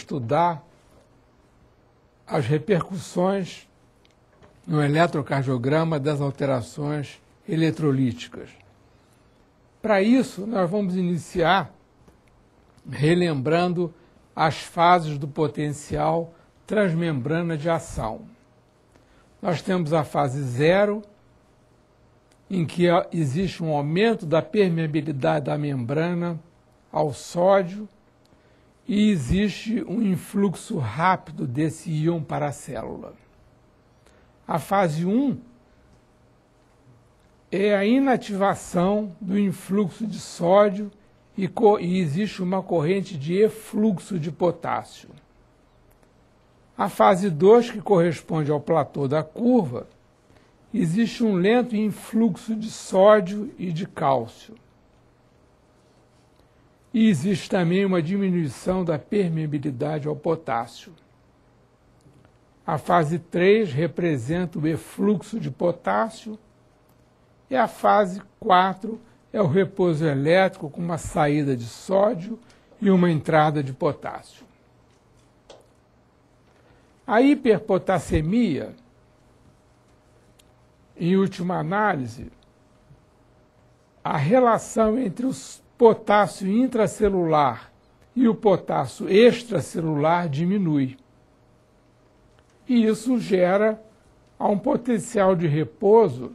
estudar as repercussões no eletrocardiograma das alterações eletrolíticas. Para isso, nós vamos iniciar relembrando as fases do potencial transmembrana de ação. Nós temos a fase 0, em que existe um aumento da permeabilidade da membrana ao sódio e existe um influxo rápido desse íon para a célula. A fase 1 é a inativação do influxo de sódio e existe uma corrente de efluxo de potássio. A fase 2, que corresponde ao platô da curva, existe um lento influxo de sódio e de cálcio. E existe também uma diminuição da permeabilidade ao potássio. A fase 3 representa o efluxo de potássio e a fase 4 é o repouso elétrico com uma saída de sódio e uma entrada de potássio. A hiperpotassemia, em última análise, a relação entre o potássio intracelular e o potássio extracelular diminui. E isso gera um potencial de repouso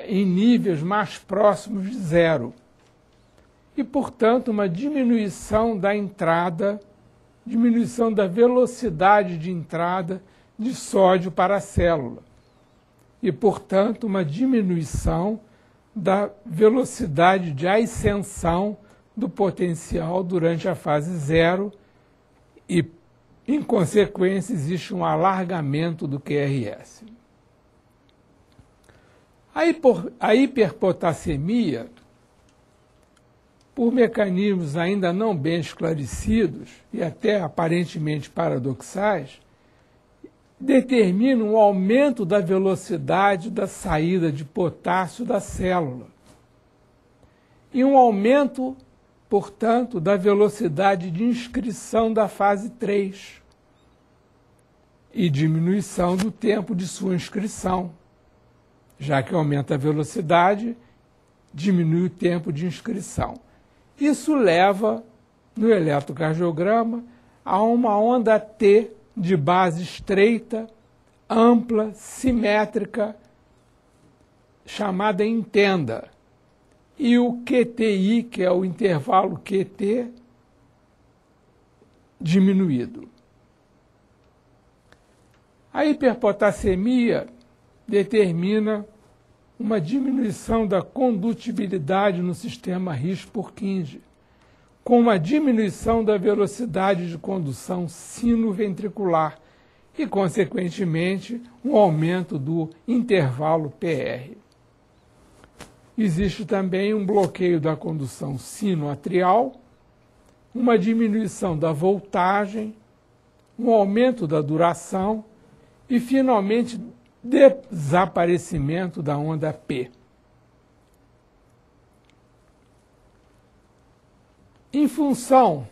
em níveis mais próximos de zero. E, portanto, uma diminuição da entrada, diminuição da velocidade de entrada de sódio para a célula. E, portanto, uma diminuição da velocidade de ascensão do potencial durante a fase 0 e, em consequência, existe um alargamento do QRS. A hiperpotassemia, por mecanismos ainda não bem esclarecidos e até aparentemente paradoxais, determina um aumento da velocidade da saída de potássio da célula e um aumento, portanto, da velocidade de inscrição da fase 3 e diminuição do tempo de sua inscrição. Já que aumenta a velocidade, diminui o tempo de inscrição. Isso leva, no eletrocardiograma, a uma onda T de base estreita, ampla, simétrica, chamada intenda. E o QTI, que é o intervalo QT, diminuído. A hiperpotassemia determina uma diminuição da condutibilidade no sistema His-Purkinje, com uma diminuição da velocidade de condução sinoventricular e, consequentemente, um aumento do intervalo PR. Existe também um bloqueio da condução sinoatrial, uma diminuição da voltagem, um aumento da duração e, finalmente, desaparecimento da onda P. Em função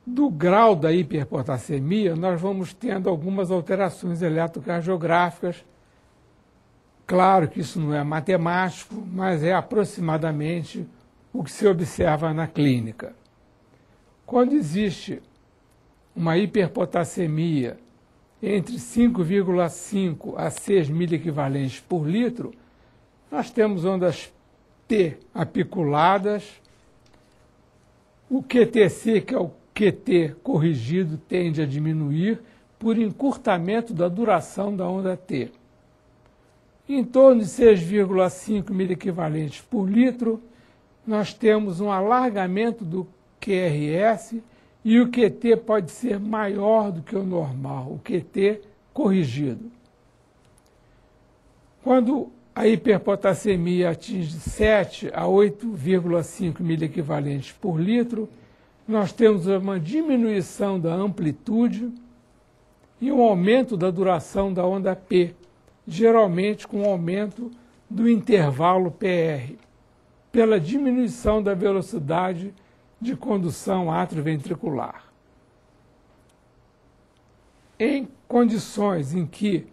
do grau da hiperpotassemia, nós vamos tendo algumas alterações eletrocardiográficas. Claro que isso não é matemático, mas é aproximadamente o que se observa na clínica. Quando existe uma hiperpotassemia entre 5,5 a 6 miliequivalentes por litro, nós temos ondas T apiculadas. O QTC, que é o QT corrigido, tende a diminuir por encurtamento da duração da onda T. Em torno de 6,5 miliequivalentes por litro, nós temos um alargamento do QRS e o QT pode ser maior do que o normal, o QT corrigido. Quando a hiperpotassemia atinge 7 a 8,5 miliequivalentes por litro, nós temos uma diminuição da amplitude e um aumento da duração da onda P, geralmente com aumento do intervalo PR, pela diminuição da velocidade de condução atrioventricular. em condições em que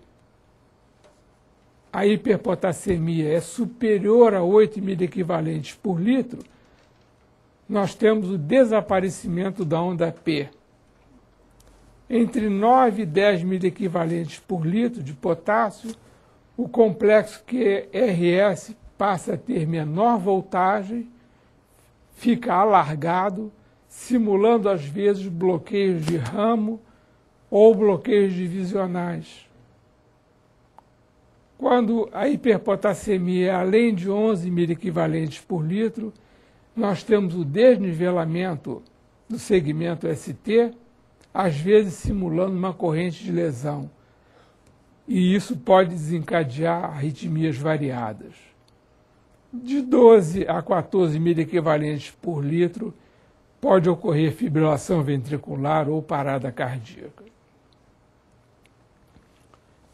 a hiperpotassemia é superior a 8 miliequivalentes por litro, nós temos o desaparecimento da onda P. Entre 9 e 10 miliequivalentes por litro de potássio, o complexo QRS passa a ter menor voltagem, fica alargado, simulando às vezes bloqueios de ramo ou bloqueios divisionais. Quando a hiperpotassemia é além de 11 miliequivalentes por litro, nós temos o desnivelamento do segmento ST, às vezes simulando uma corrente de lesão. E isso pode desencadear arritmias variadas. De 12 a 14 miliequivalentes por litro, pode ocorrer fibrilação ventricular ou parada cardíaca.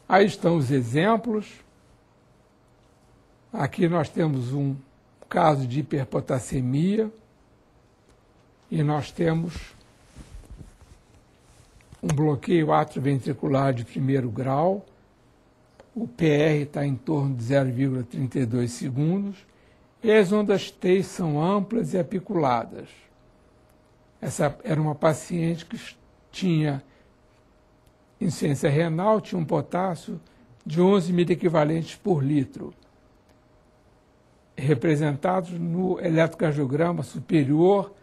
Aí estão os exemplos. Aqui nós temos um caso de hiperpotassemia e nós temos um bloqueio atrioventricular de primeiro grau. O PR está em torno de 0,32 segundos e as ondas T são amplas e apiculadas. Essa era uma paciente que tinha insuficiência renal, tinha um potássio de 11 miliequivalentes por litro, representados no eletrocardiograma superior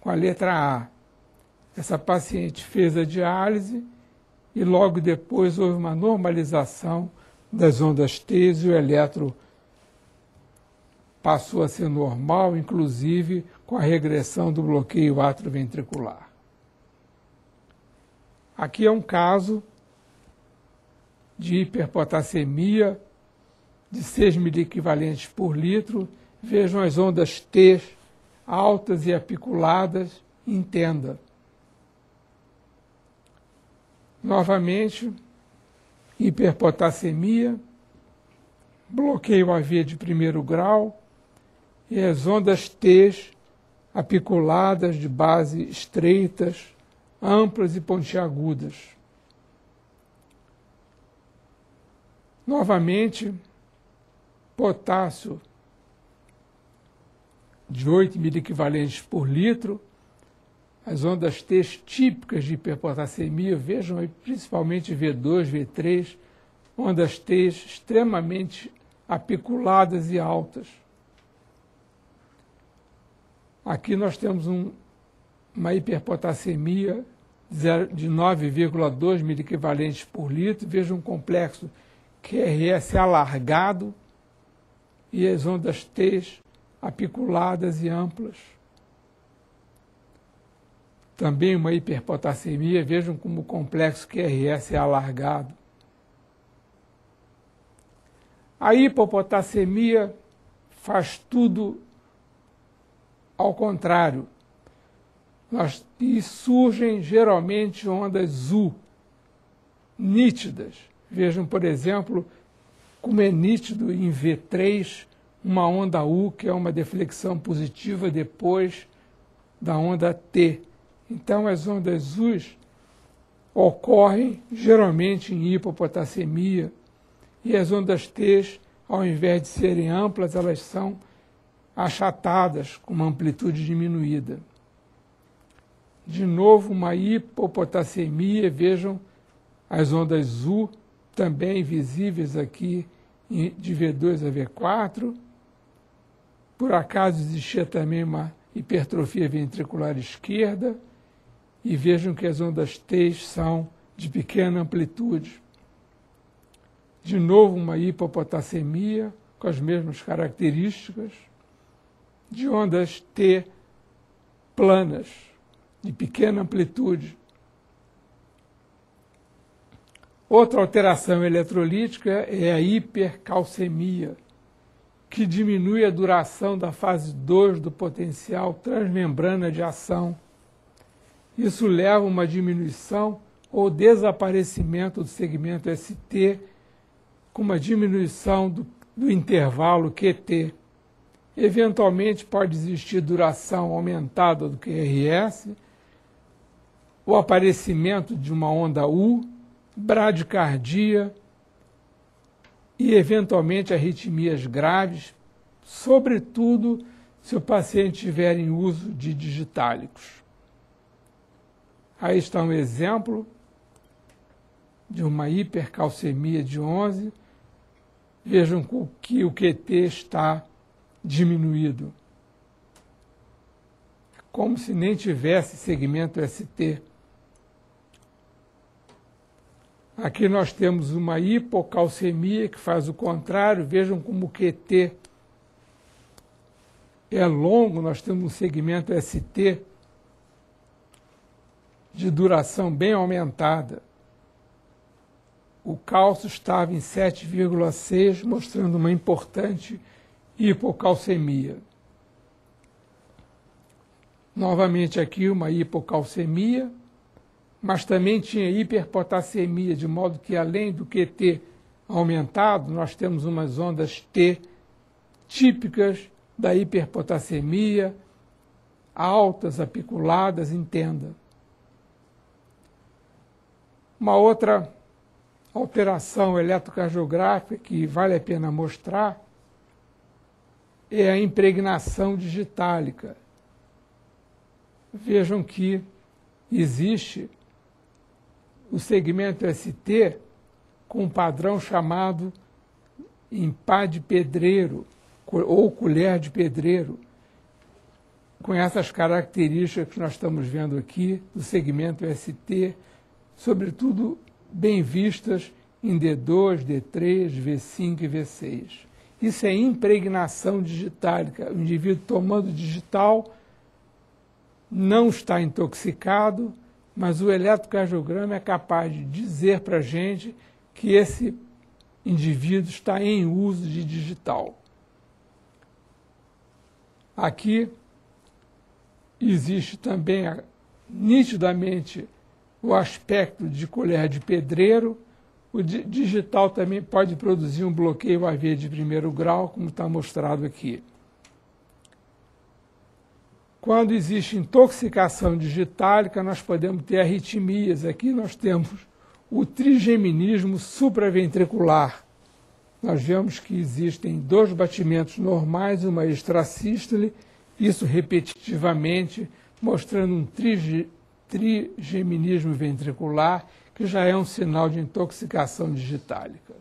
com a letra A. Essa paciente fez a diálise e logo depois houve uma normalização das ondas T e o eletro passou a ser normal, inclusive com a regressão do bloqueio atrioventricular. Aqui é um caso de hiperpotassemia de 6 miliequivalentes por litro. Vejam as ondas T altas e apiculadas em tenda. Novamente, hiperpotassemia, bloqueio AV de primeiro grau e as ondas T apiculadas de base estreitas, amplas e pontiagudas. Novamente, potássio de 8 miliequivalentes por litro, as ondas T típicas de hiperpotassemia, vejam aí principalmente V2, V3, ondas T extremamente apiculadas e altas. Aqui nós temos uma hiperpotassemia de 9,2 miliequivalentes por litro. Veja um complexo QRS alargado e as ondas T apiculadas e amplas. Também uma hiperpotassemia, vejam como o complexo QRS é alargado. A hipopotassemia faz tudo ao contrário. E surgem geralmente ondas U, nítidas. Vejam, por exemplo, como é nítido em V3 uma onda U, que é uma deflexão positiva depois da onda T. Então, as ondas U's ocorrem geralmente em hipopotassemia e as ondas T's, ao invés de serem amplas, elas são achatadas, com uma amplitude diminuída. De novo, uma hipopotassemia, vejam as ondas U, também visíveis aqui de V2 a V4. Por acaso existia também uma hipertrofia ventricular esquerda, e vejam que as ondas T são de pequena amplitude. De novo, uma hipopotassemia com as mesmas características, de ondas T planas, de pequena amplitude. Outra alteração eletrolítica é a hipercalcemia, que diminui a duração da fase 2 do potencial transmembrana de ação. Isso leva a uma diminuição ou desaparecimento do segmento ST, com uma diminuição do intervalo QT. Eventualmente pode existir duração aumentada do QRS, o aparecimento de uma onda U, bradicardia e, eventualmente, arritmias graves, sobretudo se o paciente tiver em uso de digitálicos. Aí está um exemplo de uma hipercalcemia de 11. Vejam que o QT está diminuído. É como se nem tivesse segmento ST. Aqui nós temos uma hipocalcemia que faz o contrário. Vejam como o QT é longo, nós temos um segmento ST de duração bem aumentada. O cálcio estava em 7,6, mostrando uma importante hipocalcemia. Novamente aqui uma hipocalcemia, mas também tinha hiperpotassemia, de modo que além do QT aumentado, nós temos umas ondas T típicas da hiperpotassemia, altas, apiculadas, entenda. Uma outra alteração eletrocardiográfica que vale a pena mostrar é a impregnação digitálica. Vejam que existe o segmento ST com um padrão chamado em pá de pedreiro ou colher de pedreiro, com essas características que nós estamos vendo aqui do segmento ST, sobretudo bem vistas em D2, D3, V5 e V6. Isso é impregnação digitálica. O indivíduo tomando digital não está intoxicado, mas o eletrocardiograma é capaz de dizer para a gente que esse indivíduo está em uso de digital. Aqui existe também nitidamente o aspecto de colher de pedreiro. O digital também pode produzir um bloqueio AV de primeiro grau, como está mostrado aqui. Quando existe intoxicação digitálica, nós podemos ter arritmias. Aqui nós temos o trigeminismo supraventricular. Nós vemos que existem 2 batimentos normais, uma extrasístole, isso repetitivamente, mostrando um trigeminismo ventricular, que já é um sinal de intoxicação digitálica.